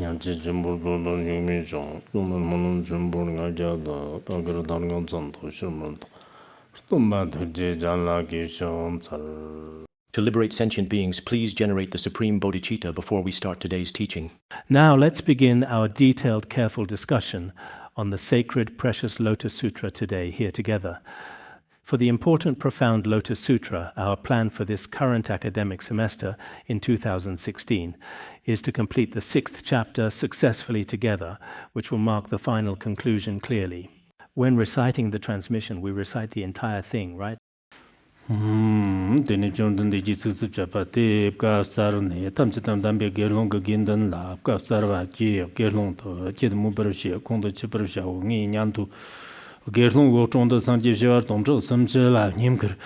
냠지 진보도 유미종 또는 진보가 자다 다그러 다른 전도 실문도 또만 제자라기 숑잘. To liberate sentient beings, please generate the supreme bodhicitta before we start today's teaching. Now let's begin our detailed, careful discussion on the sacred, precious Lotus Sutra today, here together. For the important, profound Lotus Sutra, our plan for this current academic semester in 2016 is to complete the 6th chapter successfully together, which will mark the final conclusion clearly. When reciting the transmission, we recite the entire thing, right? Deni Jordan de Jitsu Chapati, Kasarne, Tamchitam Dambe Gerlong Gindan La, Kasarvaki, Gerlong to Kid Mubarushi, Kondo Chiparusha, Nyantu. Gerlong walked on the Sanji Jar, Tomjo, Samjela, Nimker,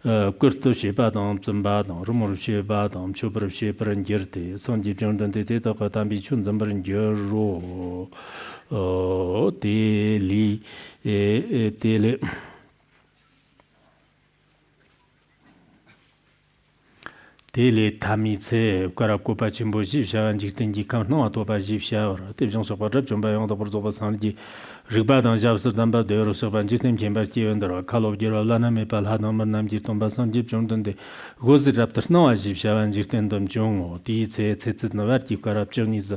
Kurto Shebadam, Zambadam, Rumor Shebadam, Chupra Sheper and Girti, Sanji Jordan de Teta Katambi Chun Zamber and Jero, Tele, Tele. Tele Tamitse, Karakopa Chimbo Jivsha, and Jitingi Count no Topa Jivsha, Tivision Sopa Jumba on the Portova Sanji, Ribadan Javsamba, the Eurosopan Jitim Kimberti under a call of Gerolana Mepal Hadam and Namjitomba Sanji Jondan de Gozi Raptor no Jivsha and Jitendum Jongo, Tice, Navarti Corruption is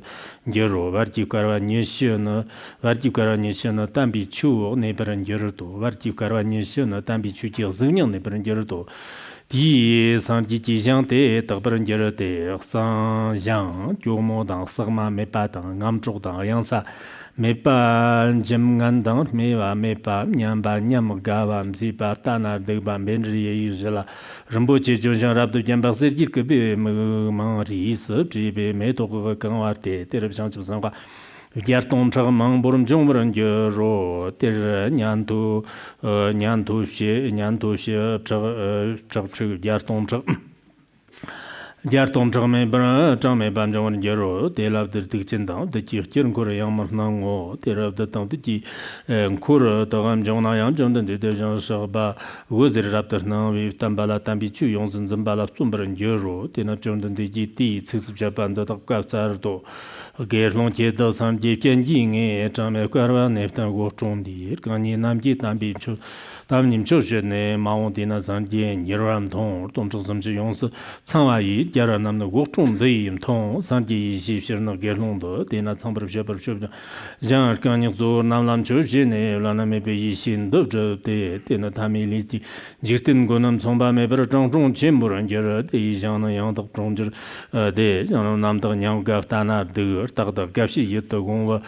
Gero, Varti Caravanition, Varti Caravanition, Tambi Chu, neighbor and Geroto, Varti Caravanition, Tambi Chu, Zunion, neighbor and Geroto. Di sanji ji jiang de de bren jere de san jiang jiu mo dang sama me pa dang ngam zhou dang yang sa me pa jim ngan dang me wa me pa nyam ba nyam ga wa mzi ba ta na de ba men ri yi zhe la ren bo ji jiu jiang rab de jian ba se ji ge be me ma ri se ji be me do ge gang wa de de le xiang ji san hua Gyarton Chag Mang Burum Jumran Ro, Ter Nyantu, Nyantu She, Chag Gyarton Chag. Gyarton Chag Me Bra, Chame Banjawan Gero, they love the Tichindam, the Kirkin Korean Marnango, they love the town the Kura, Tagam Jonayan, John the Dejan Shaba, was the raptor now with Tambala Tambichu, Yons and Zambala Sumber and Gero, Tina John the GT, 6 of Japan, the Tapkasardo. Gerlong Jeda San Jian Ying, Chame Caravan, Neftan Wochondi, Gani Namji Tambi Chu, Tamnim Choshe, Mountina San Jian, Yeram Tong, Tomchosam Jons, Sanwai, Yaranam the Wochon, the Tong, Sanji Shishern of Gerlondo, Dina Samber Shepherd Shub, Jan Kanyazo, Namlam Choshin, Lana maybe Shin Dojo, Tina Tamiliti, Jitin Gonam Somba, Meber Jong Chimber and Gerard, the Jana Yang of Tronger, the Namda Yang Gaftana, Tagda Gashi Yutogova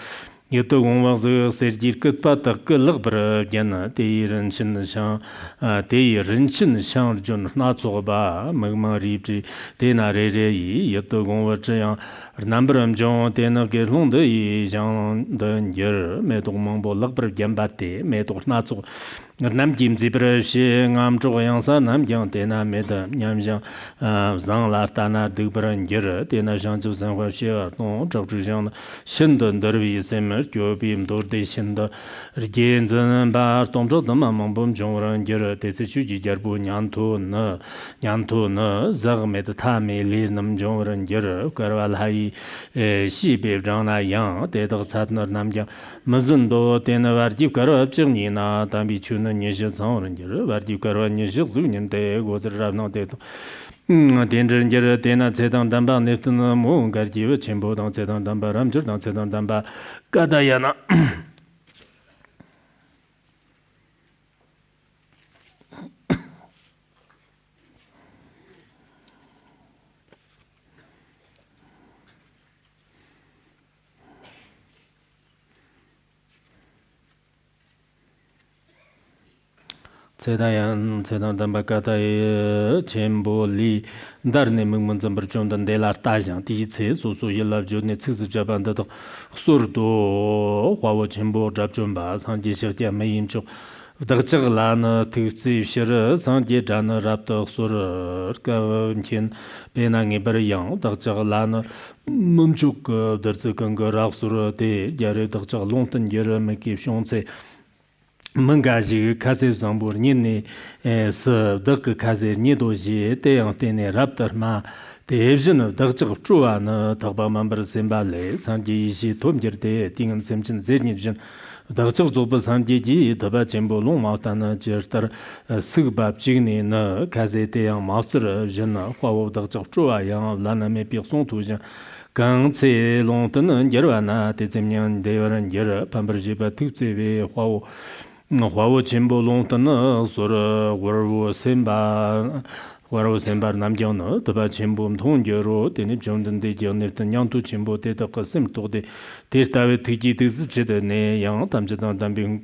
the Sergit Patak Lubra Jana, the Renshin Shan, the Renshin Shan John Natsoba, Magma Ripri, Dena Rede, Yutogova, number of John, Tena Gerlunda, Jean the Yer, Metombo Lubra Jambate, Meto Natso. Nam Jim Zibra, Nam Joyansa, Nam Jan, Tena Meda, Yamjan, Zang Latana, Dubra and Gera, Tena Jean Joseph Washia, no, Jojan, Shindon, Derby, Semer, Jobim, Dorde, Shinda, Regains and Bar, Tom Jotam, Mambum, John and Gera, Tessuji, Jarbu, Yanto, Zag Metatami, Linam, John and Gera, Carval Hai, Shibe, Jana Yang, Tedo Satner Namja, Mazundo, Tena Vardi, Carabjernina, Tambichuna. Nishan, Vardi Kara Nishan, they was a ravno dead. Danger and Jera, Dena, Sedan Damba, Neptuna, Moon, Garjiva, Chimbo, don't Sedan Damba, Ramjer, don't Sedan Damba, Gadayana. Sedayan, Sedan Dambakata, Chembo Li, Darne Munzamber John de la Tajan, Tice, so you love Johnny Six Japan, that Surdo, Huawa Chembo, Jabjumba, Sanji Shatia Mayimcho, Darchaglana, Tipsi Shira, Sanji Jana Raptor Sur, Kavankin, Penang Eberian, Darchaglana, Mumchuk, Dartsukanga Raksur, Jare Darchal Lontan Jera Makishonse. Mangaji Kaze Zambur Nini S. Duk Kaze Nidoji, Teon Tene Raptor Ma, 대전 덕적 주와는 덕바 멤버 셈발레 산지시 톰저데 띵은 셈진 제니전 덕적 조버 산지지 더바 쳔볼롱 마타나 저터 스그밥 지그니나 가제테양 마스르 전 화오 덕적 주와양 라나메 비송 투전 강체 롱트는 여러나 대zem년 대원은 여러 반버지바 특제베 화오 쳔볼롱트는 소르 워르워 셈바 Waro sembar namgyao no, taba chenpo mthong gyoro, tenip chomden de gyao nirtan nyangtu chenpo te ta qasim tokde, ter tawe tiki tiksi chida ne yang tamchidang tambing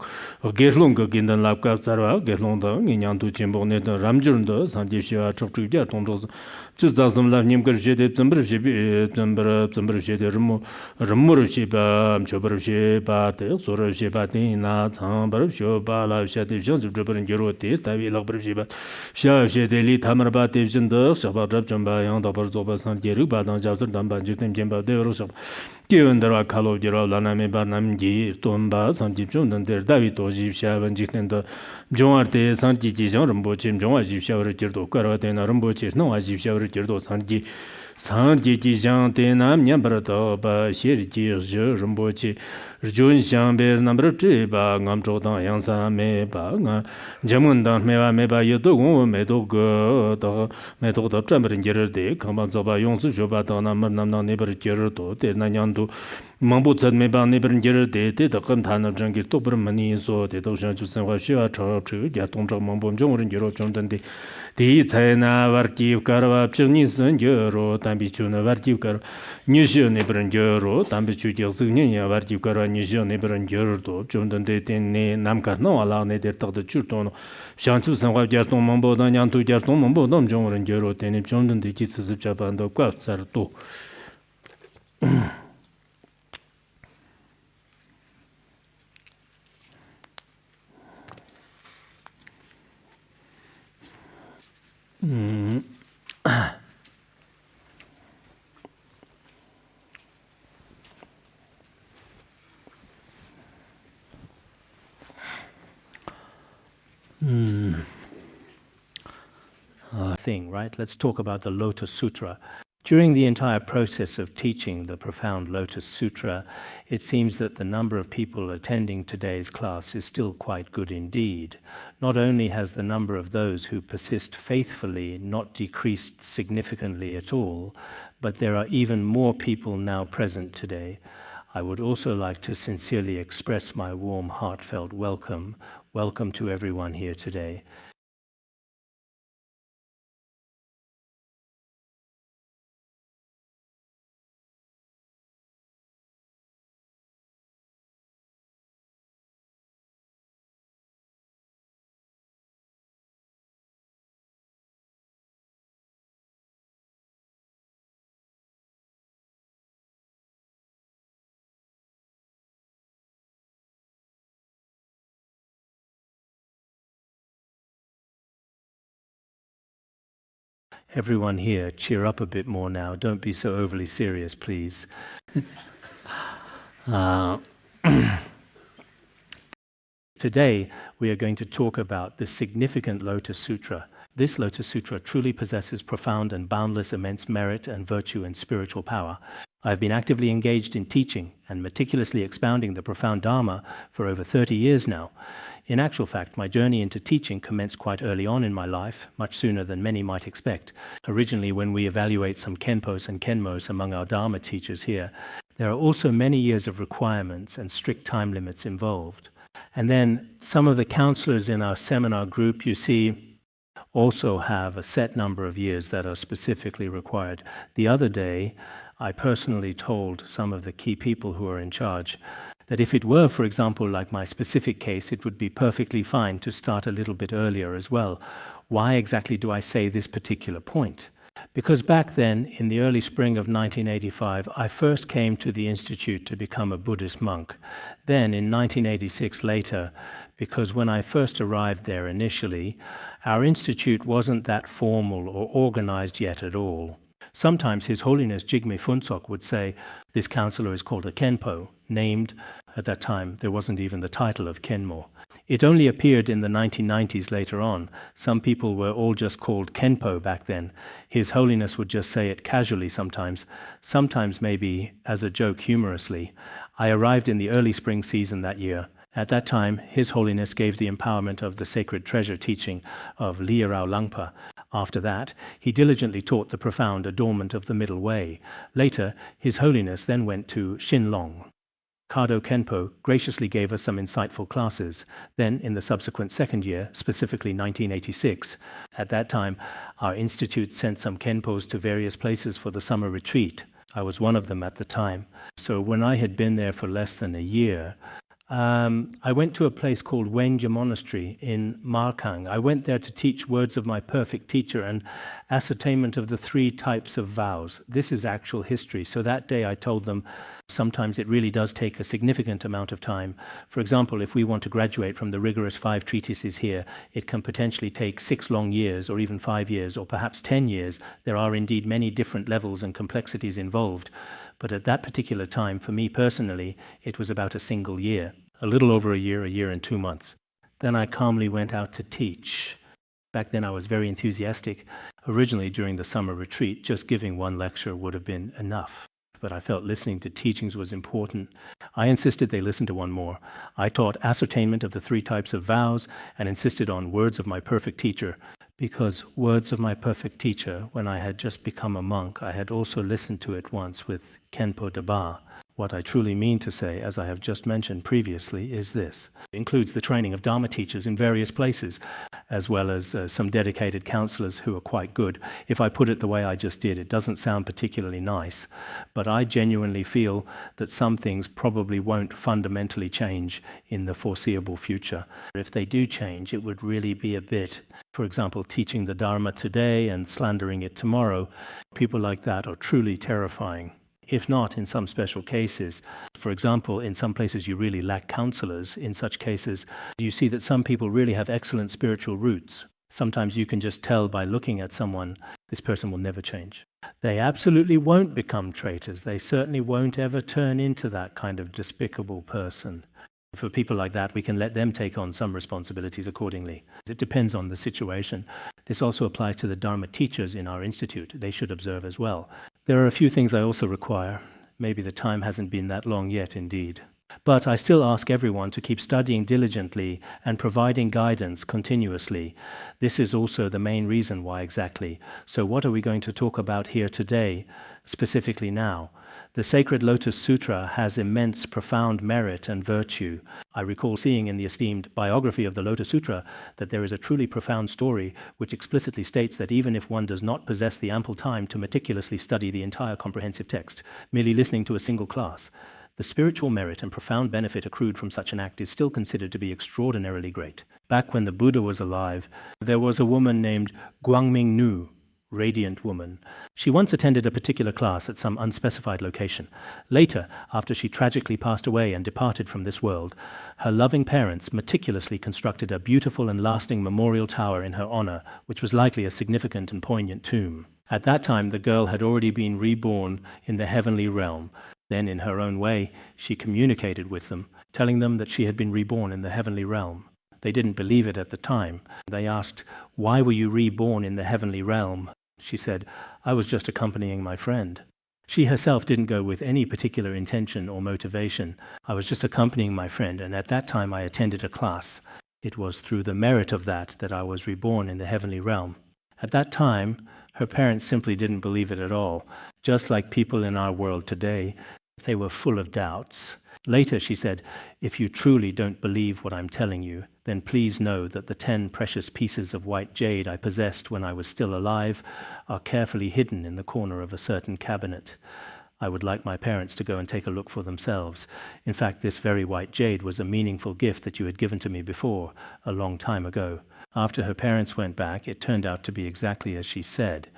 gerlong ka gindan labkaab tsarwa, gerlong da ngi nyangtu chenpo nirtan ramjurndo, sanjib shiwa chokchuk gyar tongchok chis zaksam lab nyamkar shede, tsambar shede rimmur sheba, chobar sheba, sorar sheba, tina, tsambar sheba, lab shade, shanchib chobarin gyoro te, tawe lakbar sheba, shaa shede li tamar ba devjin de shaba drab jamba yang da bar zoba san geru ba dan jazir dan ban jitem gemba de ro shaba gewen dara kalo gero lana me ba nam gi tomba san ji chon dan der davi to ji sha ban jitem de jongarte san ji ji jang rimbo chim jong wa ji sha wer ger do kar de na rimbo chi no wa ji sha wer ger do san ji jang de nam nyam bar do ba sher ji je rimbo chi rjun shang ber nam ro chi ba ngam zhou dang yang san me ba nga jamun dang me ba ye do gong me do ge da me do da zhan ber ger de kang ban zo ba yong su jo ba da nam ne ber ger do de na nyang du mang bu zhen me ba ne ber ger de da gam tan na zhang ge do ber ma ni so de do shang ju san hua xue a chao chi ya dong zhang mang bu zhong ren ge ro zhong den de di cai na war ki kar wa pching ni sen ge ro dan bi chu na war ki kar ni shi ne ber ge ro dan bi chu ge zeng ni ya war ki kar ni shi ne ber ge ro zhong den de den ne nam kar no ala ne de tag de chu to shang chu san hua ge song mang bu dan yang tu ge song mang bu dong zhong ren ge ro de ne zhong den de ji ci zi cha ban de kwa zar du Thing, right? Let's talk about the Lotus Sutra. During the entire process of teaching the profound Lotus Sutra, it seems that the number of people attending today's class is still quite good indeed. Not only has the number of those who persist faithfully not decreased significantly at all, but there are even more people now present today. I would also like to sincerely express my warm, heartfelt welcome. Welcome to everyone here today. Everyone here, cheer up a bit more now. Don't be so overly serious, please. Today, we are going to talk about the significant Lotus Sutra. This Lotus Sutra truly possesses profound and boundless immense merit and virtue and spiritual power. I've been actively engaged in teaching and meticulously expounding the profound Dharma for over 30 years now. In actual fact, my journey into teaching commenced quite early on in my life, much sooner than many might expect. Originally, when we evaluate some Khenpos and Khenmos among our Dharma teachers here, there are also many years of requirements and strict time limits involved. And then some of the counselors in our seminar group, you see, also have a set number of years that are specifically required. The other day, I personally told some of the key people who are in charge that if it were, for example, like my specific case, it would be perfectly fine to start a little bit earlier as well. Why exactly do I say this particular point? Because back then, in the early spring of 1985, I first came to the Institute to become a Buddhist monk. Then, in 1986 later, because when I first arrived there initially, our Institute wasn't that formal or organized yet at all. Sometimes His Holiness Jigme Phuntsok would say, this counselor is called a Khenpo, named, at that time, there wasn't even the title of Khenmo. It only appeared in the 1990s later on. Some people were all just called Kenpo back then. His Holiness would just say it casually sometimes maybe as a joke humorously. I arrived in the early spring season that year. At that time, His Holiness gave the empowerment of the sacred treasure teaching of Lierao Langpa. After that, he diligently taught the profound adornment of the middle way. Later, His Holiness then went to Shinlong. Kado Kenpo graciously gave us some insightful classes. Then, in the subsequent second year, specifically 1986, at that time, our institute sent some Kenpos to various places for the summer retreat. I was one of them at the time. So when I had been there for less than a year, I went to a place called Wenja Monastery in Markang. I went there to teach words of my perfect teacher and ascertainment of the 3 types of vows. This is actual history. So that day I told them sometimes it really does take a significant amount of time. For example, if we want to graduate from the rigorous 5 treatises here, it can potentially take 6 long years or even 5 years or perhaps 10 years. There are indeed many different levels and complexities involved. But at that particular time, for me personally, it was about a single year, a little over a year and 2 months. Then I calmly went out to teach. Back then I was very enthusiastic. Originally during the summer retreat, just giving 1 lecture would have been enough. But I felt listening to teachings was important. I insisted they listen to 1 more. I taught ascertainment of the 3 types of vows and insisted on words of my perfect teacher. Because words of my perfect teacher, when I had just become a monk, I had also listened to it once with Kenpo Daba. What I truly mean to say, as I have just mentioned previously, is this. It includes the training of Dharma teachers in various places, as well as some dedicated counselors who are quite good. If I put it the way I just did, it doesn't sound particularly nice, but I genuinely feel that some things probably won't fundamentally change in the foreseeable future. If they do change, it would really be a bit, for example, teaching the Dharma today and slandering it tomorrow. People like that are truly terrifying. If not, in some special cases. For example, in some places you really lack counselors. In such cases, you see that some people really have excellent spiritual roots. Sometimes you can just tell by looking at someone, this person will never change. They absolutely won't become traitors. They certainly won't ever turn into that kind of despicable person. For people like that, we can let them take on some responsibilities accordingly. It depends on the situation. This also applies to the Dharma teachers in our institute. They should observe as well. There are a few things I also require. Maybe the time hasn't been that long yet, indeed. But I still ask everyone to keep studying diligently and providing guidance continuously. This is also the main reason why exactly. So what are we going to talk about here today, specifically now? The sacred Lotus Sutra has immense, profound merit and virtue. I recall seeing in the esteemed biography of the Lotus Sutra that there is a truly profound story which explicitly states that even if one does not possess the ample time to meticulously study the entire comprehensive text, merely listening to a single class, the spiritual merit and profound benefit accrued from such an act is still considered to be extraordinarily great. Back when the Buddha was alive, there was a woman named Guangming Nu, radiant woman. She once attended a particular class at some unspecified location. Later, after she tragically passed away and departed from this world, her loving parents meticulously constructed a beautiful and lasting memorial tower in her honor, which was likely a significant and poignant tomb. At that time, the girl had already been reborn in the heavenly realm. Then, in her own way, she communicated with them, telling them that she had been reborn in the heavenly realm. They didn't believe it at the time. They asked, "Why were you reborn in the heavenly realm?" She said, "I was just accompanying my friend." She herself didn't go with any particular intention or motivation. "I was just accompanying my friend, and at that time I attended a class. It was through the merit of that I was reborn in the heavenly realm." At that time, her parents simply didn't believe it at all. Just like people in our world today, they were full of doubts. Later, she said, "If you truly don't believe what I'm telling you, then please know that the 10 precious pieces of white jade I possessed when I was still alive are carefully hidden in the corner of a certain cabinet. I would like my parents to go and take a look for themselves. In fact, this very white jade was a meaningful gift that you had given to me before, a long time ago." After her parents went back, it turned out to be exactly as she said.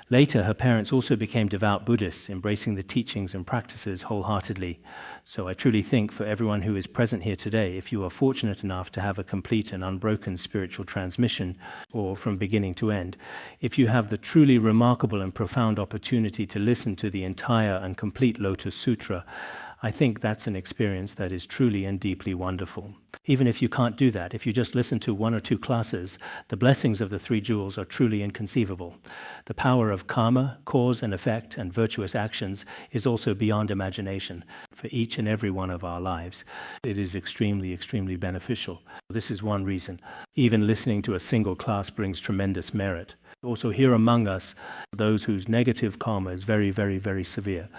Later, her parents also became devout Buddhists, embracing the teachings and practices wholeheartedly. So I truly think for everyone who is present here today, if you are fortunate enough to have a complete and unbroken spiritual transmission, or from beginning to end, if you have the truly remarkable and profound opportunity to listen to the entire and complete Lotus Sutra, I think that's an experience that is truly and deeply wonderful. Even if you can't do that, if you just listen to 1 or 2 classes, the blessings of the 3 jewels are truly inconceivable. The power of karma, cause and effect, and virtuous actions is also beyond imagination for each and every one of our lives. It is extremely, extremely beneficial. This is one reason. Even listening to a single class brings tremendous merit. Also, here among us, those whose negative karma is very, very, very severe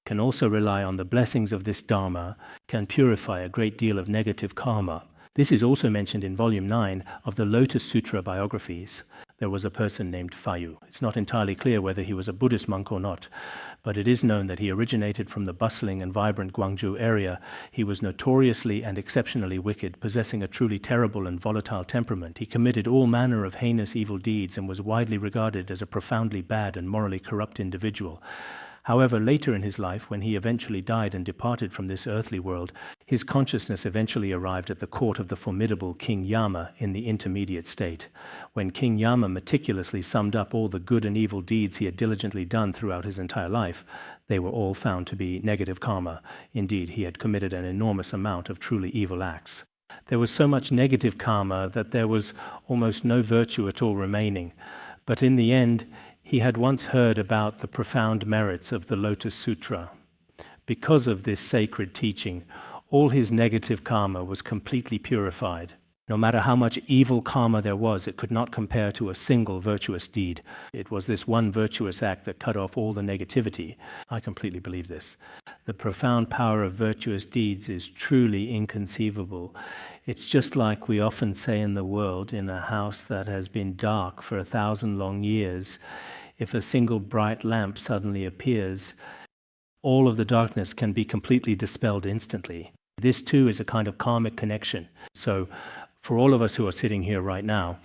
can also rely on the blessings of this Dharma, can purify a great deal of negative karma. This is also mentioned in Volume 9 of the Lotus Sutra biographies. There was a person named Fayu. It's not entirely clear whether he was a Buddhist monk or not, but it is known that he originated from the bustling and vibrant Gwangju area. He was notoriously and exceptionally wicked, possessing a truly terrible and volatile temperament. He committed all manner of heinous evil deeds and was widely regarded as a profoundly bad and morally corrupt individual. However, later in his life, when he eventually died and departed from this earthly world, his consciousness eventually arrived at the court of the formidable King Yama in the intermediate state. When King Yama meticulously summed up all the good and evil deeds he had diligently done throughout his entire life, they were all found to be negative karma. Indeed, he had committed an enormous amount of truly evil acts. There was so much negative karma that there was almost no virtue at all remaining. But in the end, he had once heard about the profound merits of the Lotus Sutra. Because of this sacred teaching, all his negative karma was completely purified. No matter how much evil karma there was, it could not compare to a single virtuous deed. It was this one virtuous act that cut off all the negativity. I completely believe this. The profound power of virtuous deeds is truly inconceivable. It's just like we often say in the world, in a house that has been dark for 1,000 long years, if a single bright lamp suddenly appears, all of the darkness can be completely dispelled instantly. This too is a kind of karmic connection. So for all of us who are sitting here right now,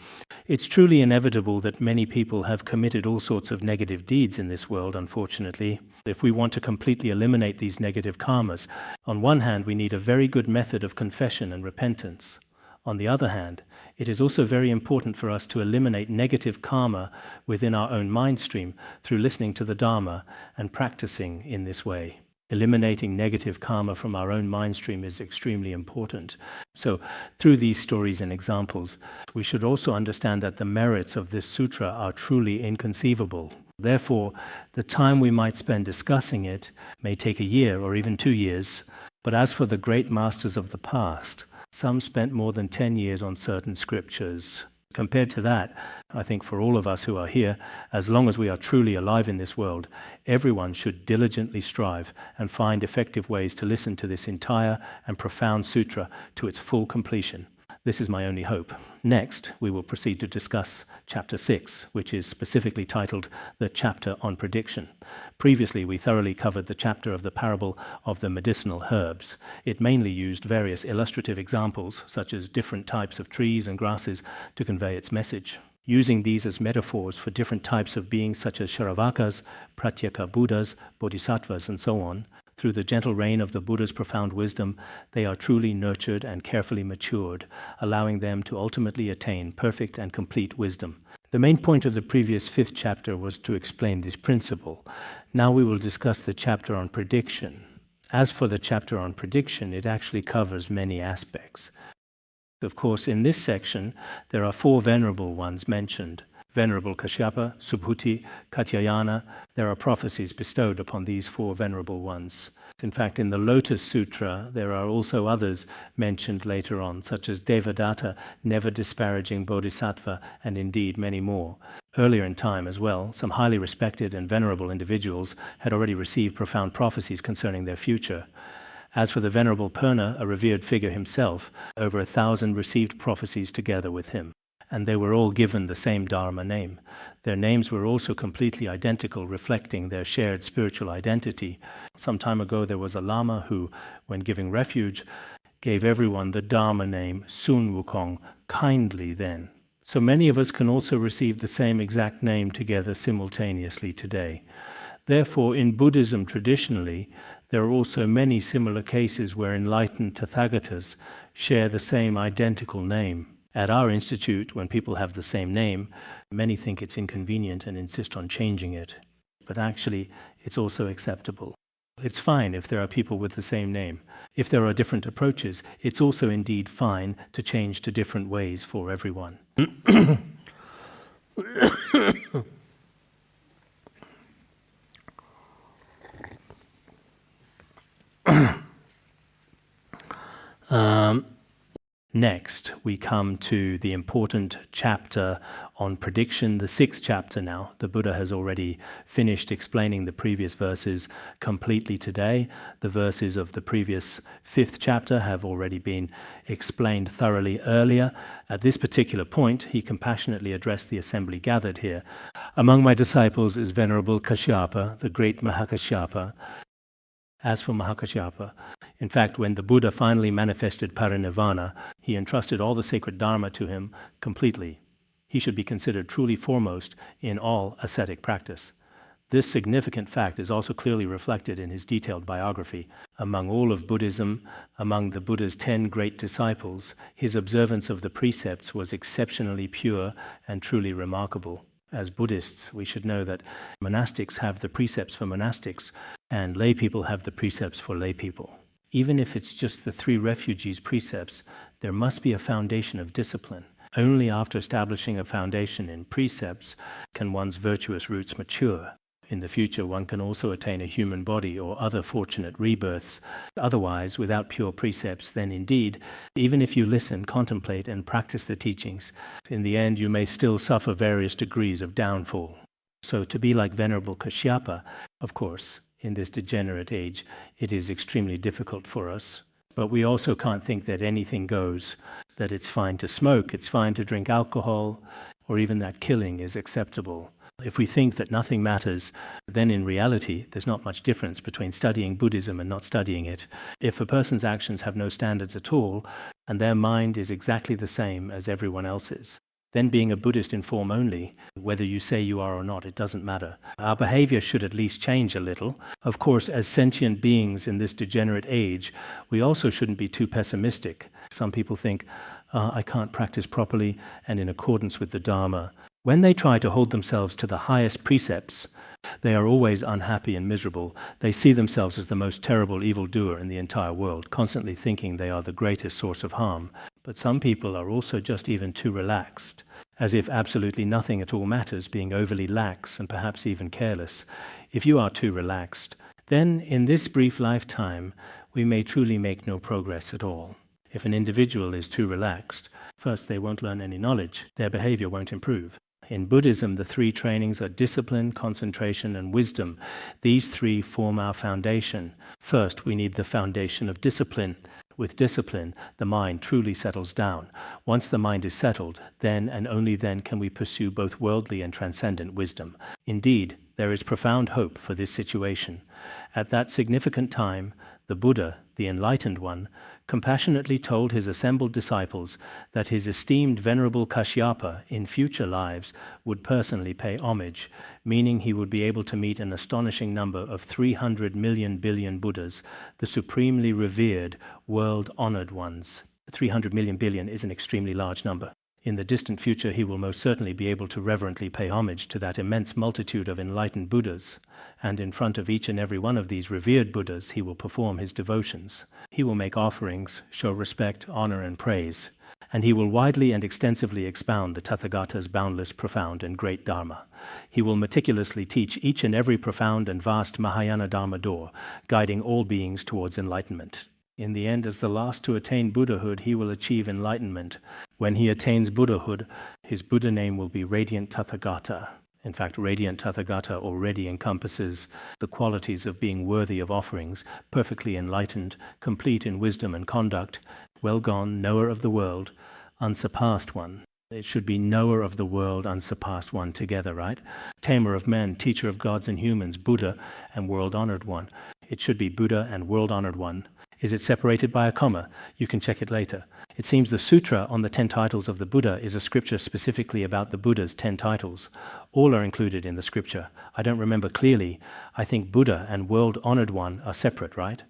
it's truly inevitable that many people have committed all sorts of negative deeds in this world, unfortunately. If we want to completely eliminate these negative karmas, on one hand, we need a very good method of confession and repentance. On the other hand, it is also very important for us to eliminate negative karma within our own mind stream through listening to the Dharma and practicing in this way. Eliminating negative karma from our own mind stream is extremely important. So, through these stories and examples, we should also understand that the merits of this sutra are truly inconceivable. Therefore, the time we might spend discussing it may take a year or even 2 years. But as for the great masters of the past, some spent more than 10 years on certain scriptures. Compared to that, I think for all of us who are here, as long as we are truly alive in this world, everyone should diligently strive and find effective ways to listen to this entire and profound sutra to its full completion. This is my only hope. Next, we will proceed to discuss Chapter 6, which is specifically titled The Chapter on Prediction. Previously, we thoroughly covered the chapter of the parable of the medicinal herbs. It mainly used various illustrative examples, such as different types of trees and grasses, to convey its message. Using these as metaphors for different types of beings such as Śrāvakas, Pratyekabuddhas, Bodhisattvas, and so on, through the gentle reign of the Buddha's profound wisdom, they are truly nurtured and carefully matured, allowing them to ultimately attain perfect and complete wisdom. The main point of the previous 5th chapter was to explain this principle. Now we will discuss the chapter on prediction. As for the chapter on prediction, it actually covers many aspects. Of course, in this section, there are 4 venerable ones mentioned. Venerable Kashyapa, Subhuti, Katyayana. There are prophecies bestowed upon these 4 venerable ones. In fact, in the Lotus Sutra, there are also others mentioned later on, such as Devadatta, never disparaging Bodhisattva, and indeed many more. Earlier in time as well, some highly respected and venerable individuals had already received profound prophecies concerning their future. As for the Venerable Purna, a revered figure himself, over 1,000 received prophecies together with him. And they were all given the same Dharma name. Their names were also completely identical, reflecting their shared spiritual identity. Some time ago there was a Lama who, when giving refuge, gave everyone the Dharma name Sun Wukong, kindly then. So many of us can also receive the same exact name together simultaneously today. Therefore, in Buddhism traditionally, there are also many similar cases where enlightened Tathagatas share the same identical name. At our institute, when people have the same name, many think it's inconvenient and insist on changing it. But actually, it's also acceptable. It's fine if there are people with the same name. If there are different approaches, it's also indeed fine to change to different ways for everyone. Next, we come to the important chapter on prediction, the 6th chapter now. The Buddha has already finished explaining the previous verses completely today. The verses of the previous 5th chapter have already been explained thoroughly earlier. At this particular point, he compassionately addressed the assembly gathered here. Among my disciples is Venerable Kashyapa, the great Mahakashyapa. As for Mahakashyapa, in fact, when the Buddha finally manifested parinirvana, he entrusted all the sacred dharma to him completely. He should be considered truly foremost in all ascetic practice. This significant fact is also clearly reflected in his detailed biography. Among all of Buddhism, among the Buddha's 10 great disciples, his observance of the precepts was exceptionally pure and truly remarkable. As Buddhists, we should know that monastics have the precepts for monastics and lay people have the precepts for lay people. Even if it's just the 3 refugees' precepts, there must be a foundation of discipline. Only after establishing a foundation in precepts can one's virtuous roots mature. In the future, one can also attain a human body or other fortunate rebirths. Otherwise, without pure precepts, then indeed, even if you listen, contemplate, and practice the teachings, in the end you may still suffer various degrees of downfall. So to be like Venerable Kashyapa, of course, in this degenerate age, it is extremely difficult for us. But we also can't think that anything goes, that it's fine to smoke, it's fine to drink alcohol, or even that killing is acceptable. If we think that nothing matters, then in reality, there's not much difference between studying Buddhism and not studying it. If a person's actions have no standards at all, and their mind is exactly the same as everyone else's, then being a Buddhist in form only, whether you say you are or not, it doesn't matter. Our behavior should at least change a little. Of course, as sentient beings in this degenerate age, we also shouldn't be too pessimistic. Some people think, I can't practice properly and in accordance with the Dharma. When they try to hold themselves to the highest precepts, they are always unhappy and miserable. They see themselves as the most terrible evildoer in the entire world, constantly thinking they are the greatest source of harm. But some people are also just even too relaxed, as if absolutely nothing at all matters, being overly lax and perhaps even careless. If you are too relaxed, then in this brief lifetime, we may truly make no progress at all. If an individual is too relaxed, first they won't learn any knowledge, their behavior won't improve. In Buddhism, the 3 trainings are discipline, concentration, and wisdom. These 3 form our foundation. First, we need the foundation of discipline. With discipline, the mind truly settles down. Once the mind is settled, then and only then can we pursue both worldly and transcendent wisdom. Indeed, there is profound hope for this situation. At that significant time, the Buddha, the enlightened one, compassionately told his assembled disciples that his esteemed Venerable Kashyapa in future lives would personally pay homage, meaning he would be able to meet an astonishing number of 300 million billion Buddhas, the supremely revered, world-honored ones. 300 million billion is an extremely large number. In the distant future, he will most certainly be able to reverently pay homage to that immense multitude of enlightened Buddhas, and in front of each and every one of these revered Buddhas, he will perform his devotions. He will make offerings, show respect, honor, and praise, and he will widely and extensively expound the Tathagata's boundless, profound, and great Dharma. He will meticulously teach each and every profound and vast Mahayana Dharma door, guiding all beings towards enlightenment. In the end, as the last to attain Buddhahood, he will achieve enlightenment. When he attains Buddhahood, his Buddha name will be Radiant Tathagata. In fact, Radiant Tathagata already encompasses the qualities of being worthy of offerings, perfectly enlightened, complete in wisdom and conduct, well gone, knower of the world, unsurpassed one. It should be knower of the world, unsurpassed one together, right? Tamer of men, teacher of gods and humans, Buddha and world-honored one. It should be Buddha and world-honored one. Is it separated by a comma? You can check it later. It seems the Sutra on the 10 titles of the Buddha is a scripture specifically about the Buddha's 10 titles. All are included in the scripture. I don't remember clearly. I think Buddha and world-honored one are separate, right?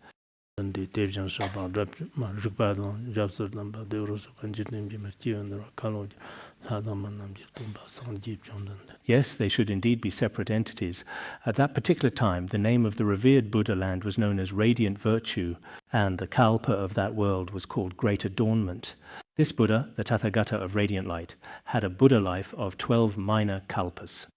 Yes, they should indeed be separate entities. At that particular time, the name of the revered Buddha land was known as Radiant Virtue, and the kalpa of that world was called Great Adornment. This Buddha, the Tathagata of Radiant Light, had a Buddha life of 12 minor kalpas.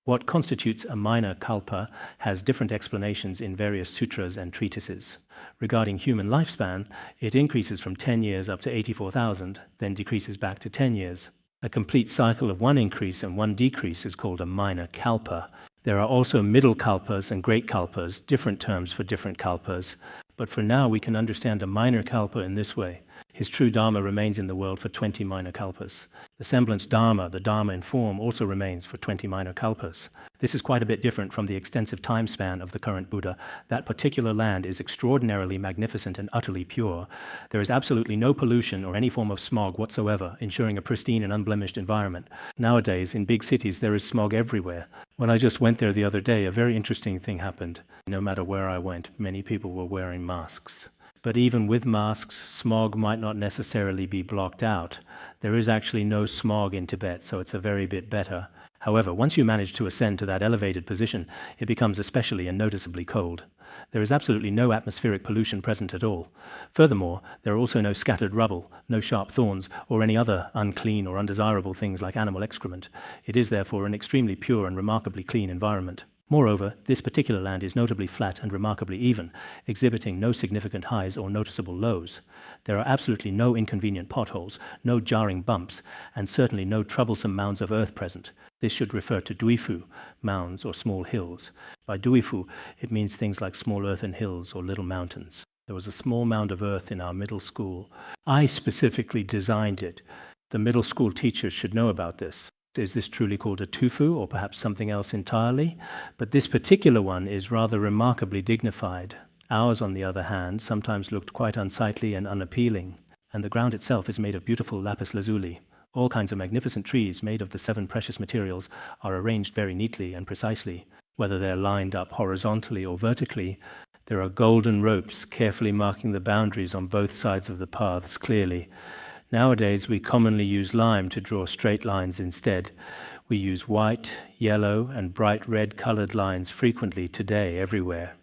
What constitutes a minor kalpa has different explanations in various sutras and treatises. Regarding human lifespan, it increases from 10 years up to 84,000, then decreases back to 10 years. A complete cycle of one increase and one decrease is called a minor kalpa. There are also middle kalpas and great kalpas, different terms for different kalpas. But for now, we can understand a minor kalpa in this way. His true Dharma remains in the world for 20 minor kalpas. The semblance Dharma, the Dharma in form, also remains for 20 minor kalpas. This is quite a bit different from the extensive time span of the current Buddha. That particular land is extraordinarily magnificent and utterly pure. There is absolutely no pollution or any form of smog whatsoever, ensuring a pristine and unblemished environment. Nowadays, in big cities, there is smog everywhere. When I just went there the other day, a very interesting thing happened. No matter where I went, many people were wearing masks. But even with masks, smog might not necessarily be blocked out. There is actually no smog in Tibet, so it's a very bit better. However, once you manage to ascend to that elevated position, it becomes especially and noticeably cold. There is absolutely no atmospheric pollution present at all. Furthermore, there are also no scattered rubble, no sharp thorns, or any other unclean or undesirable things like animal excrement. It is therefore an extremely pure and remarkably clean environment. Moreover, this particular land is notably flat and remarkably even, exhibiting no significant highs or noticeable lows. There are absolutely no inconvenient potholes, no jarring bumps, and certainly no troublesome mounds of earth present. This should refer to duifu, mounds or small hills. By duifu, it means things like small earthen hills or little mountains. There was a small mound of earth in our middle school. I specifically designed it. The middle school teachers should know about this. Is this truly called a tufu, or perhaps something else entirely? But this particular one is rather remarkably dignified. Ours, on the other hand, sometimes looked quite unsightly and unappealing. And the ground itself is made of beautiful lapis lazuli. All kinds of magnificent trees made of the 7 precious materials are arranged very neatly and precisely. Whether they're lined up horizontally or vertically, there are golden ropes carefully marking the boundaries on both sides of the paths clearly. Nowadays, we commonly use lime to draw straight lines instead. We use white, yellow, and bright red colored lines frequently today everywhere.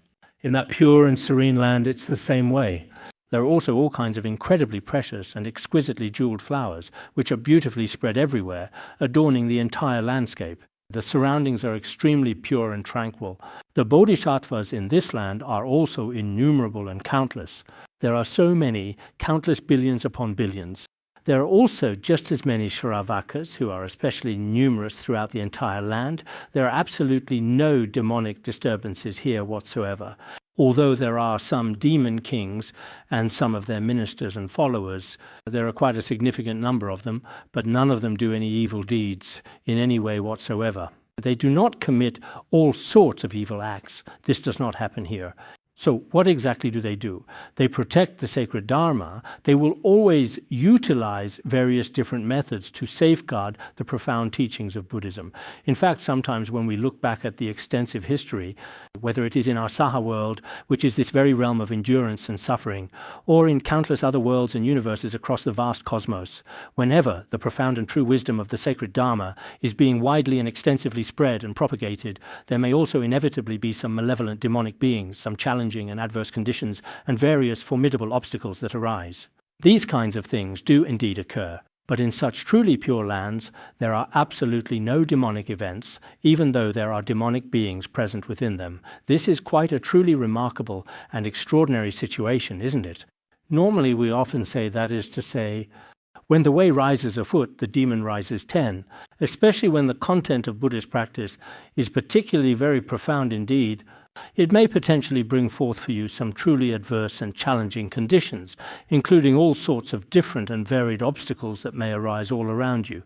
In that pure and serene land, it's the same way. There are also all kinds of incredibly precious and exquisitely jeweled flowers, which are beautifully spread everywhere, adorning the entire landscape. The surroundings are extremely pure and tranquil. The bodhisattvas in this land are also innumerable and countless. There are so many, countless billions upon billions. There are also just as many Śrāvakas, who are especially numerous throughout the entire land. There are absolutely no demonic disturbances here whatsoever. Although there are some demon kings and some of their ministers and followers, there are quite a significant number of them, but none of them do any evil deeds in any way whatsoever. They do not commit all sorts of evil acts. This does not happen here. So what exactly do? They protect the sacred Dharma. They will always utilize various different methods to safeguard the profound teachings of Buddhism. In fact, sometimes when we look back at the extensive history, whether it is in our Saha world, which is this very realm of endurance and suffering, or in countless other worlds and universes across the vast cosmos, whenever the profound and true wisdom of the sacred Dharma is being widely and extensively spread and propagated, there may also inevitably be some malevolent demonic beings, some challenging and adverse conditions, and various formidable obstacles that arise. These kinds of things do indeed occur, but in such truly pure lands, there are absolutely no demonic events, even though there are demonic beings present within them. This is quite a truly remarkable and extraordinary situation, isn't it? Normally, we often say, that is to say, when the way rises a foot, the demon rises 10, especially when the content of Buddhist practice is particularly very profound indeed. It may potentially bring forth for you some truly adverse and challenging conditions, including all sorts of different and varied obstacles that may arise all around you.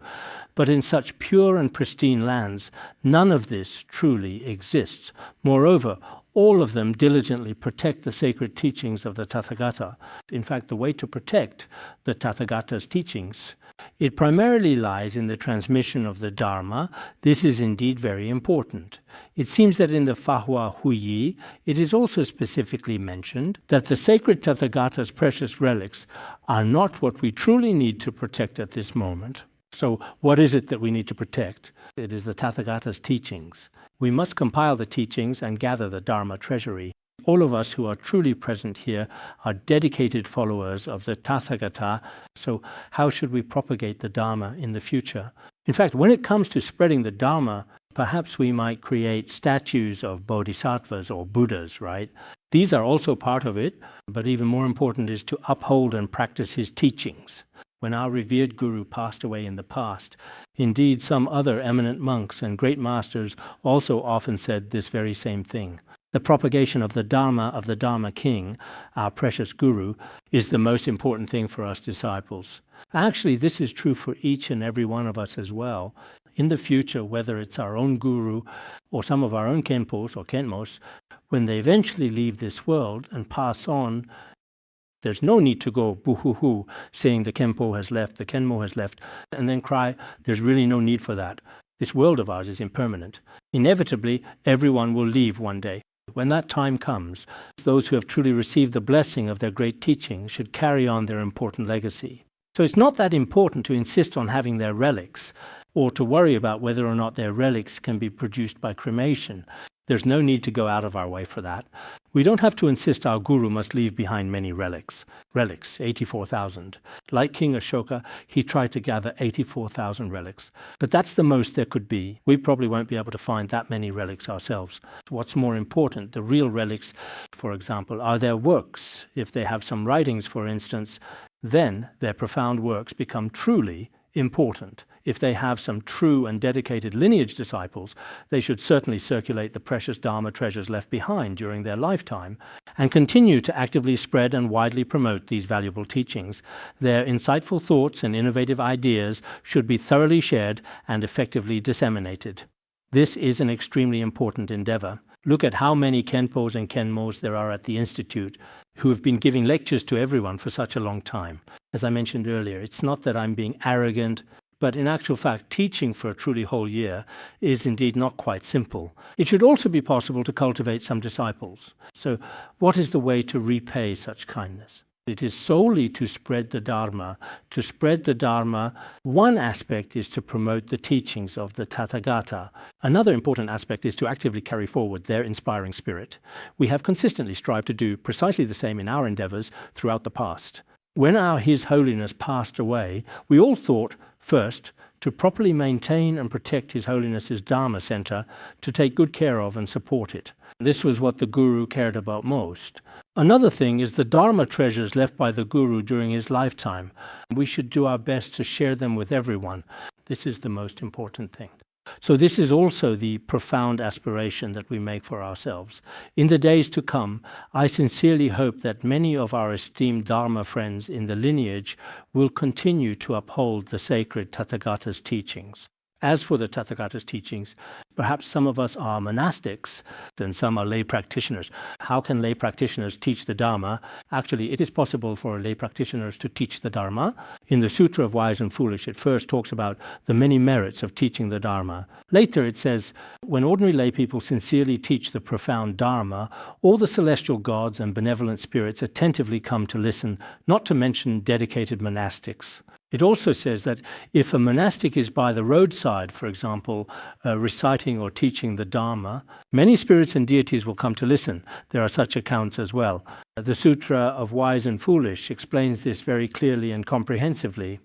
But in such pure and pristine lands, none of this truly exists. Moreover, all of them diligently protect the sacred teachings of the Tathagata. In fact, the way to protect the Tathagata's teachings, it primarily lies in the transmission of the Dharma. This is indeed very important. It seems that in the Phahua Huyi, it is also specifically mentioned that the sacred Tathagata's precious relics are not what we truly need to protect at this moment. So what is it that we need to protect? It is the Tathagata's teachings. We must compile the teachings and gather the Dharma treasury. All of us who are truly present here are dedicated followers of the Tathagata, so how should we propagate the Dharma in the future? In fact, when it comes to spreading the Dharma, perhaps we might create statues of Bodhisattvas or Buddhas, right? These are also part of it, but even more important is to uphold and practice his teachings. When our revered Guru passed away in the past, indeed some other eminent monks and great masters also often said this very same thing. The propagation of the Dharma King, our precious Guru, is the most important thing for us disciples. Actually, this is true for each and every one of us as well. In the future, whether it's our own Guru or some of our own Khenpos or Khenmos, when they eventually leave this world and pass on, there's no need to go boo-hoo-hoo, saying the Khenpo has left, the Khenmo has left, and then cry. There's really no need for that. This world of ours is impermanent. Inevitably, everyone will leave one day. When that time comes, those who have truly received the blessing of their great teachings should carry on their important legacy. So it's not that important to insist on having their relics or to worry about whether or not their relics can be produced by cremation. There's no need to go out of our way for that. We don't have to insist our Guru must leave behind many relics. Relics, 84,000. Like King Ashoka, he tried to gather 84,000 relics. But that's the most there could be. We probably won't be able to find that many relics ourselves. What's more important, the real relics, for example, are their works. If they have some writings, for instance, then their profound works become truly important. If they have some true and dedicated lineage disciples, they should certainly circulate the precious Dharma treasures left behind during their lifetime and continue to actively spread and widely promote these valuable teachings. Their insightful thoughts and innovative ideas should be thoroughly shared and effectively disseminated. This is an extremely important endeavor. Look at how many Khenpos and Khenmos there are at the Institute who have been giving lectures to everyone for such a long time. As I mentioned earlier, it's not that I'm being arrogant, but in actual fact, teaching for a truly whole year is indeed not quite simple. It should also be possible to cultivate some disciples. So what is the way to repay such kindness? It is solely to spread the Dharma. To spread the Dharma, one aspect is to promote the teachings of the Tathagata. Another important aspect is to actively carry forward their inspiring spirit. We have consistently strived to do precisely the same in our endeavors throughout the past. When our His Holiness passed away, we all thought, first, to properly maintain and protect His Holiness's Dharma center, to take good care of and support it. This was what the Guru cared about most. Another thing is the Dharma treasures left by the Guru during his lifetime. We should do our best to share them with everyone. This is the most important thing. So this is also the profound aspiration that we make for ourselves. In the days to come, I sincerely hope that many of our esteemed Dharma friends in the lineage will continue to uphold the sacred Tathagata's teachings. As for the Tathagata's teachings, perhaps some of us are monastics and some are lay practitioners. How can lay practitioners teach the Dharma? Actually, it is possible for lay practitioners to teach the Dharma. In the Sutra of Wise and Foolish, it first talks about the many merits of teaching the Dharma. Later it says, when ordinary lay people sincerely teach the profound Dharma, all the celestial gods and benevolent spirits attentively come to listen, not to mention dedicated monastics. It also says that if a monastic is by the roadside, for example, reciting or teaching the Dharma, many spirits and deities will come to listen. There are such accounts as well. The Sutra of Wise and Foolish explains this very clearly and comprehensively.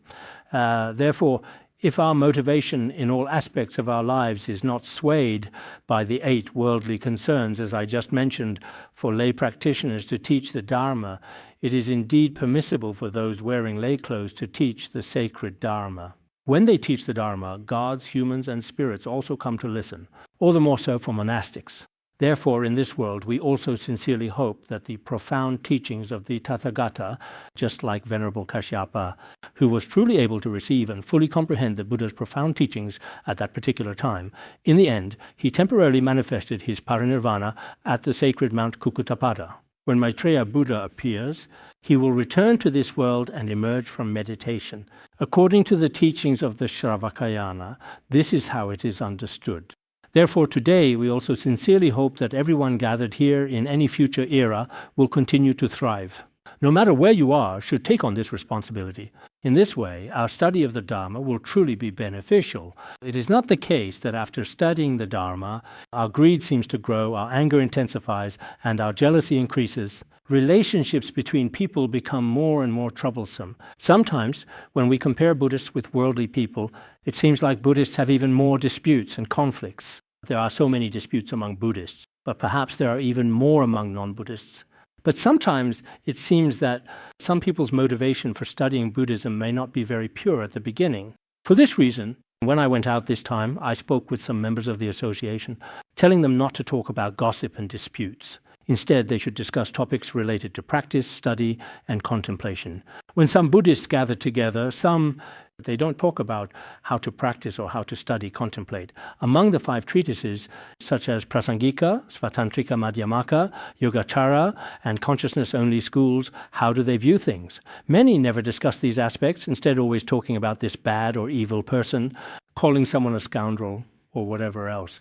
Therefore, if our motivation in all aspects of our lives is not swayed by the 8 worldly concerns, as I just mentioned, for lay practitioners to teach the Dharma, it is indeed permissible for those wearing lay clothes to teach the sacred Dharma. When they teach the Dharma, gods, humans, and spirits also come to listen, all the more so for monastics. Therefore, in this world, we also sincerely hope that the profound teachings of the Tathagata, just like Venerable Kashyapa, who was truly able to receive and fully comprehend the Buddha's profound teachings at that particular time, in the end, he temporarily manifested his parinirvana at the sacred Mount Kukutapada. When Maitreya Buddha appears, he will return to this world and emerge from meditation. According to the teachings of the Śrāvakayana, this is how it is understood. Therefore, today we also sincerely hope that everyone gathered here in any future era will continue to thrive. No matter where you are, should take on this responsibility. In this way, our study of the Dharma will truly be beneficial. It is not the case that after studying the Dharma, our greed seems to grow, our anger intensifies, and our jealousy increases. Relationships between people become more and more troublesome. Sometimes, when we compare Buddhists with worldly people, it seems like Buddhists have even more disputes and conflicts. There are so many disputes among Buddhists, but perhaps there are even more among non-Buddhists. But sometimes it seems that some people's motivation for studying Buddhism may not be very pure at the beginning. For this reason, when I went out this time, I spoke with some members of the association, telling them not to talk about gossip and disputes. Instead, they should discuss topics related to practice, study, and contemplation. When some Buddhists gather together, they don't talk about how to practice or how to study, contemplate. Among the 5 treatises, such as Prasangika, Svatantrika Madhyamaka, Yogacara, and consciousness-only schools, how do they view things? Many never discuss these aspects, instead always talking about this bad or evil person, calling someone a scoundrel, or whatever else.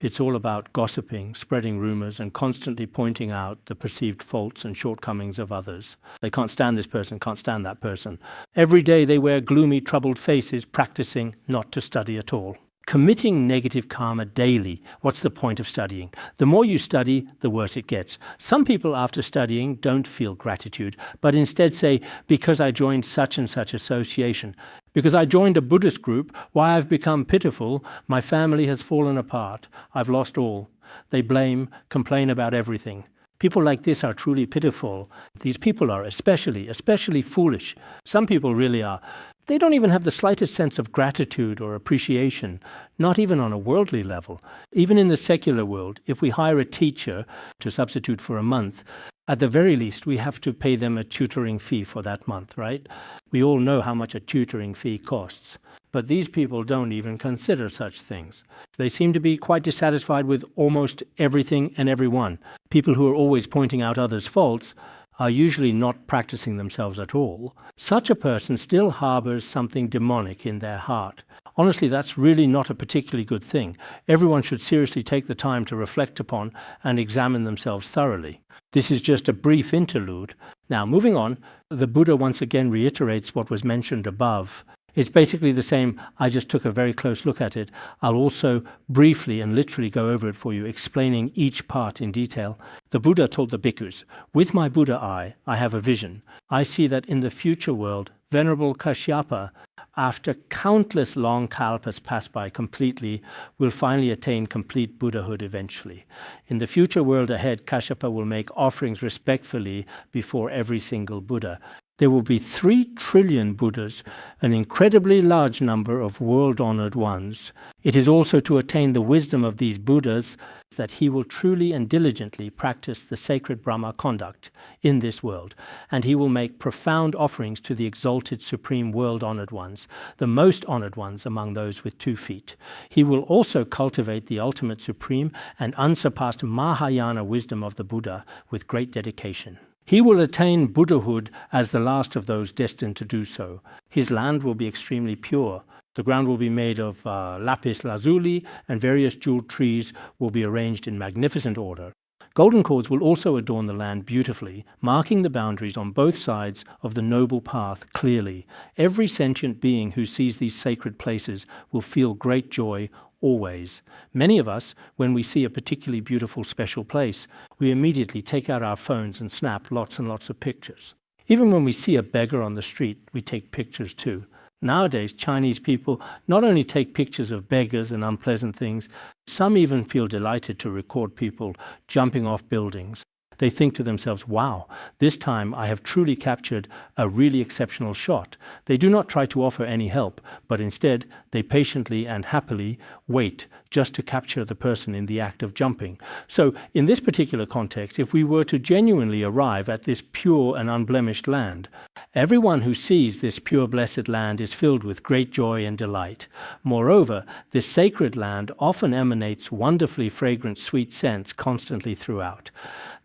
It's all about gossiping, spreading rumors, and constantly pointing out the perceived faults and shortcomings of others. They can't stand this person, can't stand that person. Every day they wear gloomy, troubled faces, practicing not to study at all. Committing negative karma daily. What's the point of studying? The more you study, the worse it gets. Some people after studying don't feel gratitude, but instead say, because I joined such and such association, because I joined a Buddhist group, why I've become pitiful, my family has fallen apart, I've lost all. They blame, complain about everything. People like this are truly pitiful. These people are especially foolish. Some people really are. They don't even have the slightest sense of gratitude or appreciation, not even on a worldly level. Even in the secular world, if we hire a teacher to substitute for a month, at the very least we have to pay them a tutoring fee for that month, right? We all know how much a tutoring fee costs. But these people don't even consider such things. They seem to be quite dissatisfied with almost everything and everyone. People who are always pointing out others' faults are usually not practicing themselves at all. Such a person still harbors something demonic in their heart. Honestly, that's really not a particularly good thing. Everyone should seriously take the time to reflect upon and examine themselves thoroughly. This is just a brief interlude. Now, moving on, the Buddha once again reiterates what was mentioned above. It's basically the same. I just took a very close look at it. I'll also briefly and literally go over it for you, explaining each part in detail. The Buddha told the bhikkhus, with my Buddha eye, I have a vision. I see that in the future world, Venerable Kashyapa, after countless long kalpas pass by completely, will finally attain complete Buddhahood eventually. In the future world ahead, Kashyapa will make offerings respectfully before every single Buddha. There will be 3 trillion Buddhas, an incredibly large number of world-honored ones. It is also to attain the wisdom of these Buddhas that he will truly and diligently practice the sacred Brahma conduct in this world, and he will make profound offerings to the exalted supreme world-honored ones, the most honored ones among those with 2 feet. He will also cultivate the ultimate supreme and unsurpassed Mahayana wisdom of the Buddha with great dedication. He will attain Buddhahood as the last of those destined to do so. His land will be extremely pure. The ground will be made of lapis lazuli, and various jeweled trees will be arranged in magnificent order. Golden cords will also adorn the land beautifully, marking the boundaries on both sides of the noble path clearly. Every sentient being who sees these sacred places will feel great joy always. Many of us, when we see a particularly beautiful special place, we immediately take out our phones and snap lots and lots of pictures. Even when we see a beggar on the street, we take pictures too. Nowadays, Chinese people not only take pictures of beggars and unpleasant things, some even feel delighted to record people jumping off buildings. They think to themselves, wow, this time I have truly captured a really exceptional shot. They do not try to offer any help, but instead they patiently and happily wait just to capture the person in the act of jumping. So in this particular context, if we were to genuinely arrive at this pure and unblemished land, everyone who sees this pure blessed land is filled with great joy and delight. Moreover, this sacred land often emanates wonderfully fragrant sweet scents constantly throughout.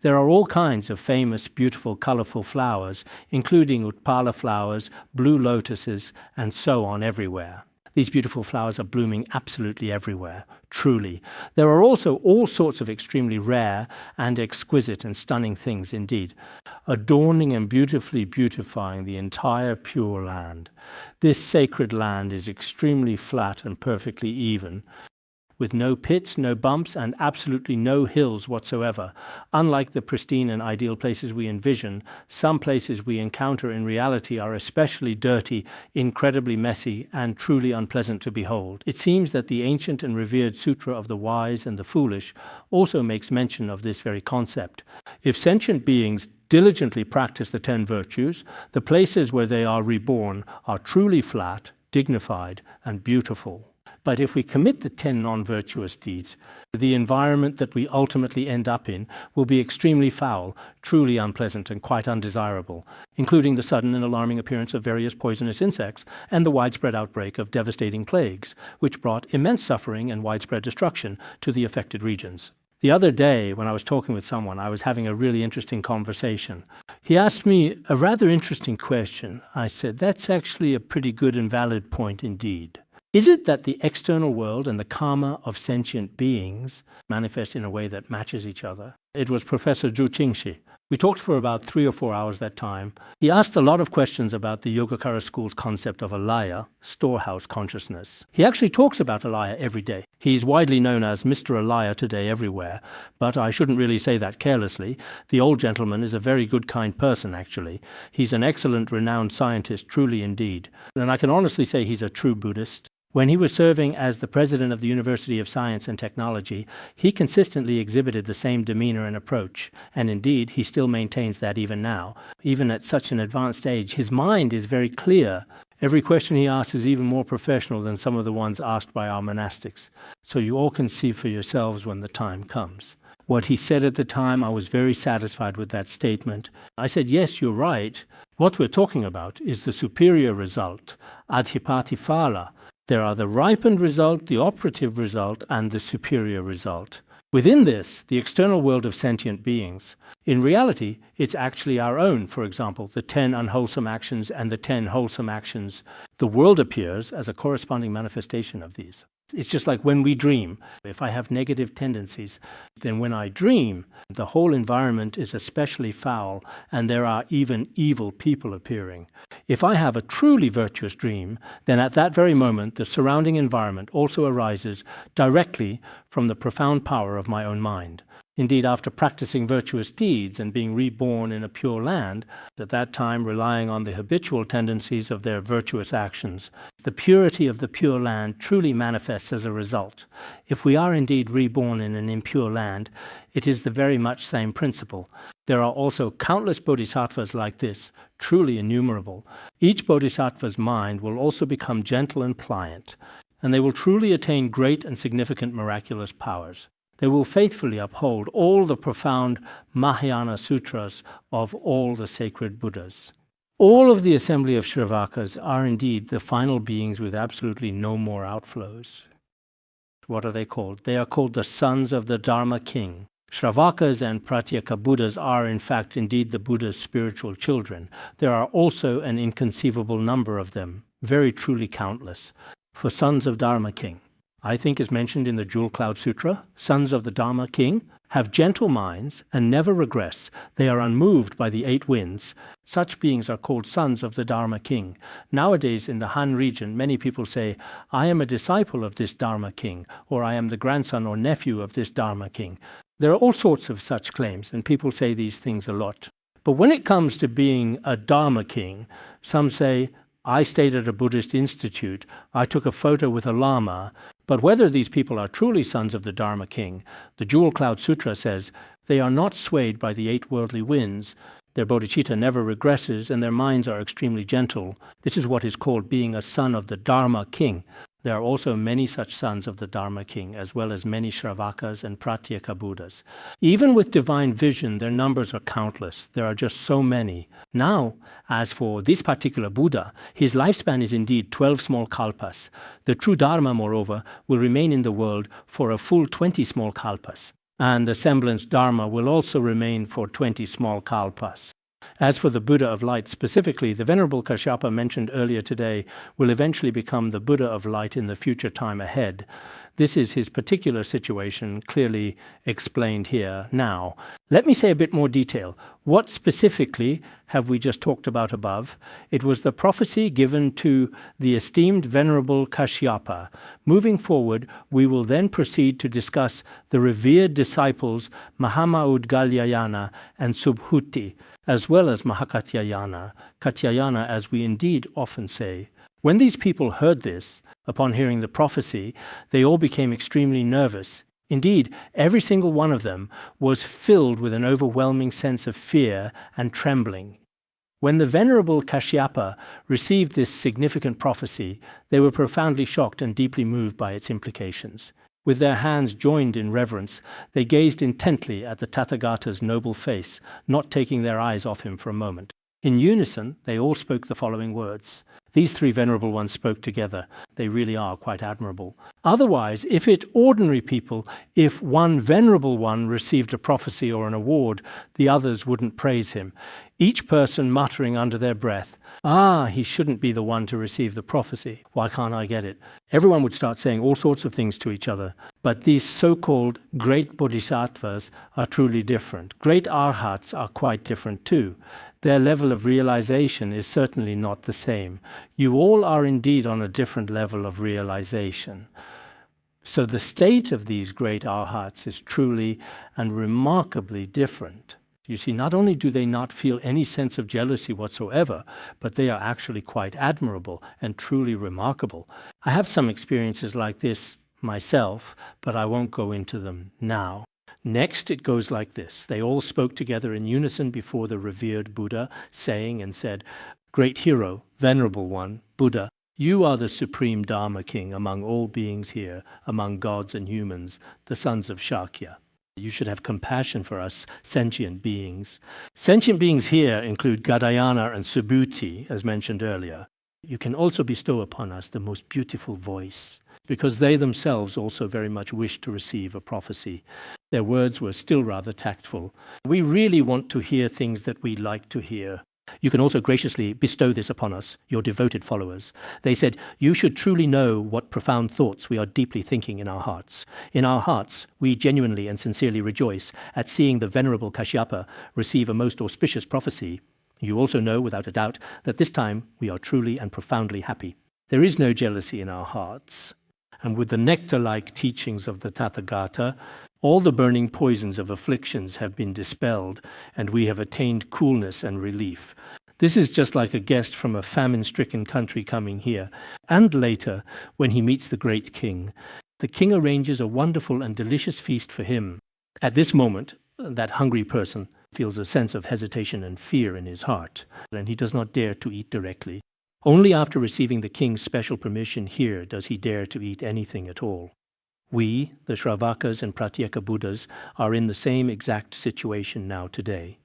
There are all kinds of famous, beautiful, colorful flowers, including utpala flowers, blue lotuses, and so on everywhere. These beautiful flowers are blooming absolutely everywhere, truly. There are also all sorts of extremely rare and exquisite and stunning things indeed, adorning and beautifully beautifying the entire Pure Land. This sacred land is extremely flat and perfectly even, with no pits, no bumps, and absolutely no hills whatsoever. Unlike the pristine and ideal places we envision, some places we encounter in reality are especially dirty, incredibly messy, and truly unpleasant to behold. It seems that the ancient and revered Sutra of the Wise and the Foolish also makes mention of this very concept. If sentient beings diligently practice the 10 virtues, the places where they are reborn are truly flat, dignified, and beautiful. But if we commit the 10 non-virtuous deeds, the environment that we ultimately end up in will be extremely foul, truly unpleasant, and quite undesirable, including the sudden and alarming appearance of various poisonous insects and the widespread outbreak of devastating plagues, which brought immense suffering and widespread destruction to the affected regions. The other day, when I was talking with someone, I was having a really interesting conversation. He asked me a rather interesting question. I said, "That's actually a pretty good and valid point indeed. Is it that the external world and the karma of sentient beings manifest in a way that matches each other?" It was Professor Zhu Qingxi. We talked for about 3 or 4 hours that time. He asked a lot of questions about the Yogacara school's concept of alaya, storehouse consciousness. He actually talks about alaya every day. He's widely known as Mr. Alaya today everywhere, but I shouldn't really say that carelessly. The old gentleman is a very good, kind person, actually. He's an excellent, renowned scientist, truly indeed. And I can honestly say he's a true Buddhist. When he was serving as the president of the University of Science and Technology, he consistently exhibited the same demeanor and approach, and indeed he still maintains that even now. Even at such an advanced age, his mind is very clear. Every question he asks is even more professional than some of the ones asked by our monastics. So you all can see for yourselves when the time comes. What he said at the time, I was very satisfied with that statement. I said, yes, you're right. What we're talking about is the superior result, adhipati phala. There are the ripened result, the operative result, and the superior result. Within this, the external world of sentient beings, in reality, it's actually our own. For example, the 10 unwholesome actions and the 10 wholesome actions. The world appears as a corresponding manifestation of these. It's just like when we dream. If I have negative tendencies, then when I dream, the whole environment is especially foul, and there are even evil people appearing. If I have a truly virtuous dream, then at that very moment, the surrounding environment also arises directly from the profound power of my own mind. Indeed, after practicing virtuous deeds and being reborn in a pure land, at that time relying on the habitual tendencies of their virtuous actions, the purity of the pure land truly manifests as a result. If we are indeed reborn in an impure land, it is the very much same principle. There are also countless bodhisattvas like this, truly innumerable. Each bodhisattva's mind will also become gentle and pliant, and they will truly attain great and significant miraculous powers. They will faithfully uphold all the profound Mahayana Sutras of all the sacred Buddhas. All of the assembly of Śrāvakas are indeed the final beings with absolutely no more outflows. What are they called? They are called the sons of the Dharma King. Śrāvakas and Pratyekabuddhas are in fact indeed the Buddha's spiritual children. There are also an inconceivable number of them, very truly countless. For sons of Dharma King, I think is mentioned in the Jewel Cloud Sutra, sons of the Dharma King have gentle minds and never regress. They are unmoved by the 8 winds. Such beings are called sons of the Dharma King. Nowadays in the Han region, many people say, I am a disciple of this Dharma King, or I am the grandson or nephew of this Dharma King. There are all sorts of such claims, and people say these things a lot. But when it comes to being a Dharma King, some say, I stayed at a Buddhist institute, I took a photo with a lama, but whether these people are truly sons of the Dharma King, the Jewel Cloud Sutra says they are not swayed by the 8 worldly winds, their bodhicitta never regresses, and their minds are extremely gentle. This is what is called being a son of the Dharma King. There are also many such sons of the Dharma King, as well as many Śrāvakas and Pratyekabuddhas. Even with divine vision, their numbers are countless. There are just so many. Now, as for this particular Buddha, his lifespan is indeed 12 small kalpas. The true Dharma, moreover, will remain in the world for a full 20 small kalpas. And the semblance Dharma will also remain for 20 small kalpas. As for the Buddha of light specifically, the Venerable Kashyapa mentioned earlier today will eventually become the Buddha of light in the future time ahead. This is his particular situation, clearly explained here now. Let me say a bit more detail. What specifically have we just talked about above? It was the prophecy given to the esteemed Venerable Kashyapa. Moving forward, we will then proceed to discuss the revered disciples Mahamaudgalyayana and Subhuti, as well as Mahakatyayana, Katyayana as we indeed often say. When these people heard this, upon hearing the prophecy, they all became extremely nervous. Indeed, every single one of them was filled with an overwhelming sense of fear and trembling. When the Venerable Kashyapa received this significant prophecy, they were profoundly shocked and deeply moved by its implications. With their hands joined in reverence, they gazed intently at the Tathagata's noble face, not taking their eyes off him for a moment. In unison, they all spoke the following words. These three venerable ones spoke together. They really are quite admirable. Otherwise, if one venerable one received a prophecy or an award, the others wouldn't praise him. Each person muttering under their breath, he shouldn't be the one to receive the prophecy. Why can't I get it? Everyone would start saying all sorts of things to each other. But these so-called great bodhisattvas are truly different. Great arhats are quite different too. Their level of realization is certainly not the same. You all are indeed on a different level of realization. So the state of these great arhats is truly and remarkably different. You see, not only do they not feel any sense of jealousy whatsoever, but they are actually quite admirable and truly remarkable. I have some experiences like this myself, but I won't go into them now. Next, it goes like this. They all spoke together in unison before the revered Buddha, saying and said, Great hero, venerable one, Buddha, you are the supreme Dharma king among all beings here, among gods and humans, the sons of Shakya. You should have compassion for us sentient beings. Sentient beings here include Gadayana and Subhuti, as mentioned earlier. You can also bestow upon us the most beautiful voice, because they themselves also very much wished to receive a prophecy. Their words were still rather tactful. We really want to hear things that we like to hear. You can also graciously bestow this upon us, your devoted followers. They said, you should truly know what profound thoughts we are deeply thinking in our hearts. In our hearts, we genuinely and sincerely rejoice at seeing the Venerable Kashyapa receive a most auspicious prophecy. You also know, without a doubt, that this time we are truly and profoundly happy. There is no jealousy in our hearts. And with the nectar-like teachings of the Tathagata, all the burning poisons of afflictions have been dispelled, and we have attained coolness and relief. This is just like a guest from a famine-stricken country coming here. And later, when he meets the great king, the king arranges a wonderful and delicious feast for him. At this moment, that hungry person feels a sense of hesitation and fear in his heart, and he does not dare to eat directly. Only after receiving the king's special permission here does he dare to eat anything at all. We, the Śrāvakas and Pratyekabuddhas, are in the same exact situation now today.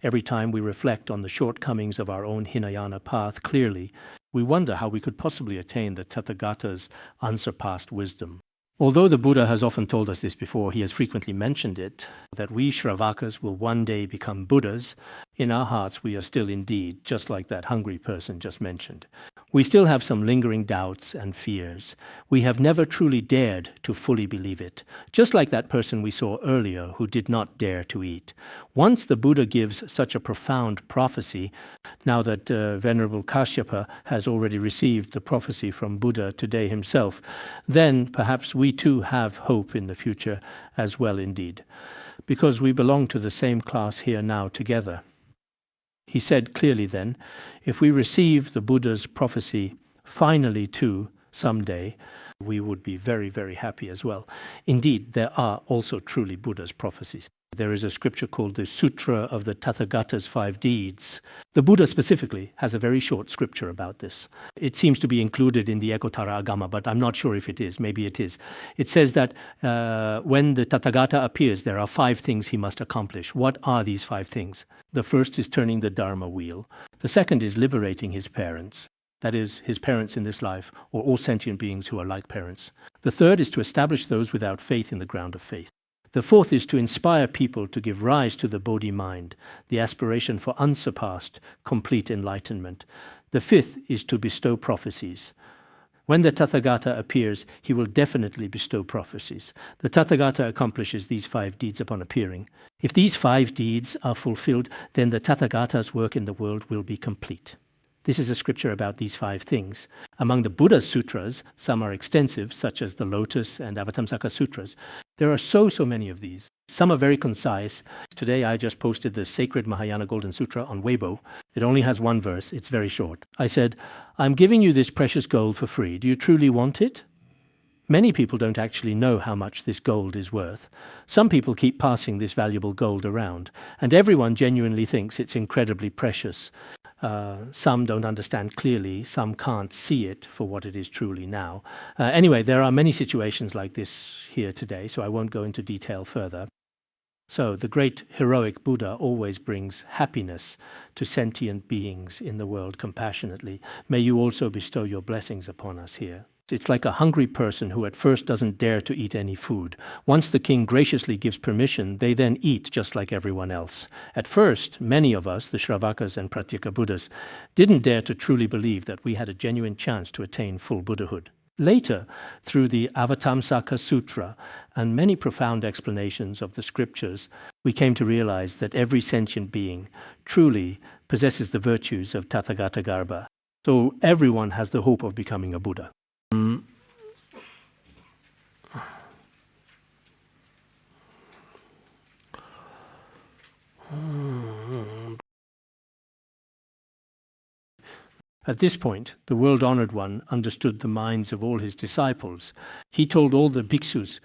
Every time we reflect on the shortcomings of our own Hinayana path clearly, we wonder how we could possibly attain the Tathagata's unsurpassed wisdom. Although the Buddha has often told us this before, he has frequently mentioned it, that we Śrāvakas will one day become Buddhas. In our hearts we are still indeed just like that hungry person just mentioned. We still have some lingering doubts and fears. We have never truly dared to fully believe it, just like that person we saw earlier who did not dare to eat. Once the Buddha gives such a profound prophecy, now that Venerable Kashyapa has already received the prophecy from Buddha today himself, then perhaps we too have hope in the future as well indeed, because we belong to the same class here now together. He said clearly then, if we receive the Buddha's prophecy finally too someday, we would be very, very happy as well. Indeed, there are also truly Buddha's prophecies. There is a scripture called the Sutra of the Tathagata's 5 Deeds. The Buddha specifically has a very short scripture about this. It seems to be included in the Ekottara Agama, but I'm not sure if it is. Maybe it is. It says that when the Tathagata appears, there are 5 things he must accomplish. What are these 5 things? The first is turning the Dharma wheel. The second is liberating his parents. That is, his parents in this life, or all sentient beings who are like parents. The third is to establish those without faith in the ground of faith. The fourth is to inspire people to give rise to the Bodhi mind, the aspiration for unsurpassed, complete enlightenment. The fifth is to bestow prophecies. When the Tathagata appears, he will definitely bestow prophecies. The Tathagata accomplishes these 5 deeds upon appearing. If these 5 deeds are fulfilled, then the Tathagata's work in the world will be complete. This is a scripture about these 5 things. Among the Buddha's sutras, some are extensive, such as the Lotus and Avatamsaka sutras. There are so many of these. Some are very concise. Today I just posted the sacred Mahayana Golden Sutra on Weibo. It only has 1 verse. It's very short. I said, "I'm giving you this precious gold for free. Do you truly want it?" Many people don't actually know how much this gold is worth. Some people keep passing this valuable gold around, and everyone genuinely thinks it's incredibly precious. Some don't understand clearly, some can't see it for what it is truly now. Anyway, there are many situations like this here today, so I won't go into detail further. So the great heroic Buddha always brings happiness to sentient beings in the world compassionately. May you also bestow your blessings upon us here. It's like a hungry person who at first doesn't dare to eat any food. Once the king graciously gives permission, they then eat just like everyone else. At first, many of us, the Śrāvakas and Pratyekabuddhas, didn't dare to truly believe that we had a genuine chance to attain full Buddhahood. Later, through the Avatamsaka Sutra and many profound explanations of the scriptures, we came to realize that every sentient being truly possesses the virtues of Tathagata Garbha. So everyone has the hope of becoming a Buddha. At this point, the world-honored one understood the minds of all his disciples. He told all the bhikshus,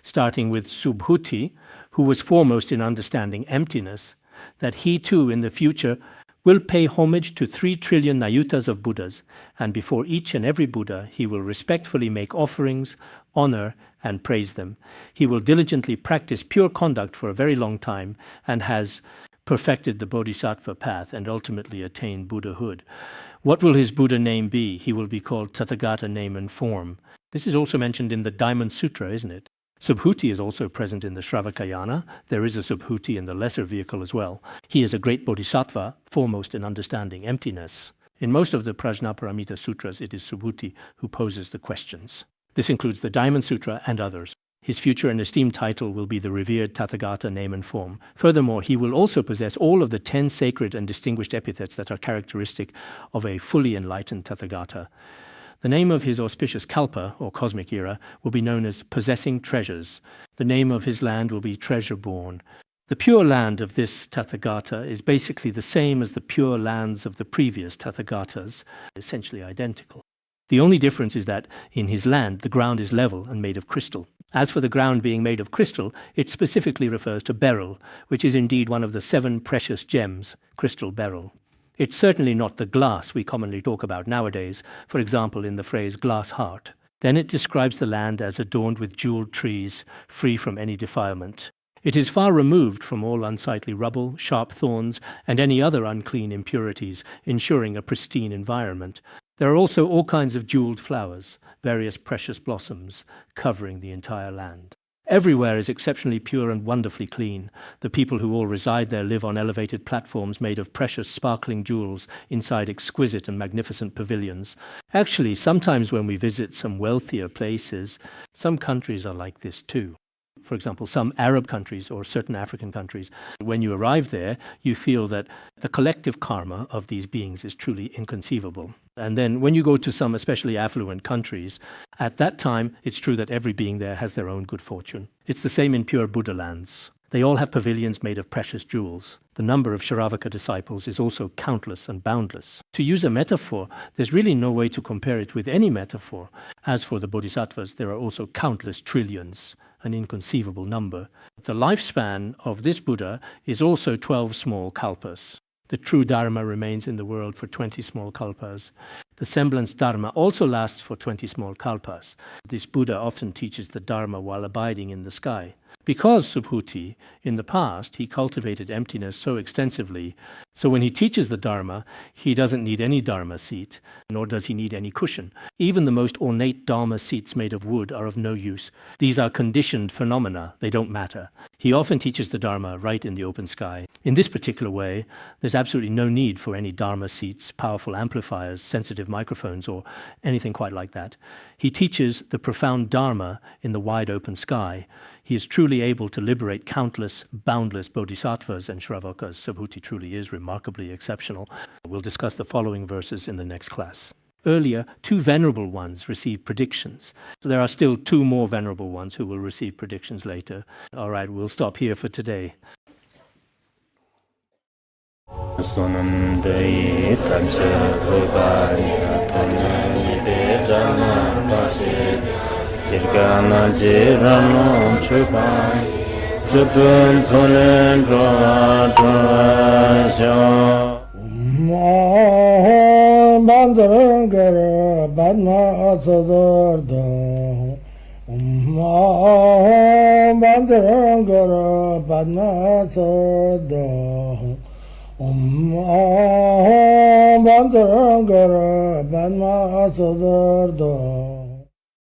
starting with Subhuti, who was foremost in understanding emptiness, that he too in the future will pay homage to 3 trillion Nayutas of Buddhas, and before each and every Buddha he will respectfully make offerings, honor, and praise them. He will diligently practice pure conduct for a very long time and has perfected the Bodhisattva path and ultimately attained Buddhahood. What will his Buddha name be? He will be called Tathagata name and form. This is also mentioned in the Diamond Sutra, isn't it? Subhuti is also present in the Śrāvakayana. There is a Subhuti in the lesser vehicle as well. He is a great Bodhisattva, foremost in understanding emptiness. In most of the Prajnaparamita Sutras, it is Subhuti who poses the questions. This includes the Diamond Sutra and others. His future and esteemed title will be the revered Tathagata name and form. Furthermore, he will also possess all of the 10 sacred and distinguished epithets that are characteristic of a fully enlightened Tathagata. The name of his auspicious kalpa, or cosmic era, will be known as possessing treasures. The name of his land will be treasure-born. The pure land of this Tathagata is basically the same as the pure lands of the previous Tathagatas, essentially identical. The only difference is that in his land, the ground is level and made of crystal. As for the ground being made of crystal, it specifically refers to beryl, which is indeed one of the 7 precious gems, crystal beryl. It's certainly not the glass we commonly talk about nowadays, for example in the phrase glass heart. Then it describes the land as adorned with jeweled trees, free from any defilement. It is far removed from all unsightly rubble, sharp thorns, and any other unclean impurities, ensuring a pristine environment. There are also all kinds of jeweled flowers, various precious blossoms, covering the entire land. Everywhere is exceptionally pure and wonderfully clean. The people who all reside there live on elevated platforms made of precious sparkling jewels inside exquisite and magnificent pavilions. Actually, sometimes when we visit some wealthier places, some countries are like this too. For example, some Arab countries or certain African countries, when you arrive there, you feel that the collective karma of these beings is truly inconceivable. And then when you go to some especially affluent countries, at that time, it's true that every being there has their own good fortune. It's the same in pure Buddha lands. They all have pavilions made of precious jewels. The number of Śrāvaka disciples is also countless and boundless. To use a metaphor, there's really no way to compare it with any metaphor. As for the Bodhisattvas, there are also countless trillions, an inconceivable number. The lifespan of this Buddha is also 12 small kalpas. The true Dharma remains in the world for 20 small kalpas. The semblance Dharma also lasts for 20 small kalpas. This Buddha often teaches the Dharma while abiding in the sky. Because Subhuti, in the past, he cultivated emptiness so extensively, so when he teaches the Dharma, he doesn't need any Dharma seat, nor does he need any cushion. Even the most ornate Dharma seats made of wood are of no use. These are conditioned phenomena, they don't matter. He often teaches the Dharma right in the open sky. In this particular way, there's absolutely no need for any Dharma seats, powerful amplifiers, sensitive microphones, or anything quite like that. He teaches the profound Dharma in the wide open sky. He is truly able to liberate countless, boundless bodhisattvas and Śrāvakas. Subhuti truly is remarkably exceptional. We'll discuss the following verses in the next class. Earlier, 2 venerable ones received predictions. So there are still 2 more venerable ones who will receive predictions later. All right, we'll stop here for today. Kirgana jirano chupai chupun thonen droa droa bandangara badna asadarda bandangara badna asada bandangara badna asadarda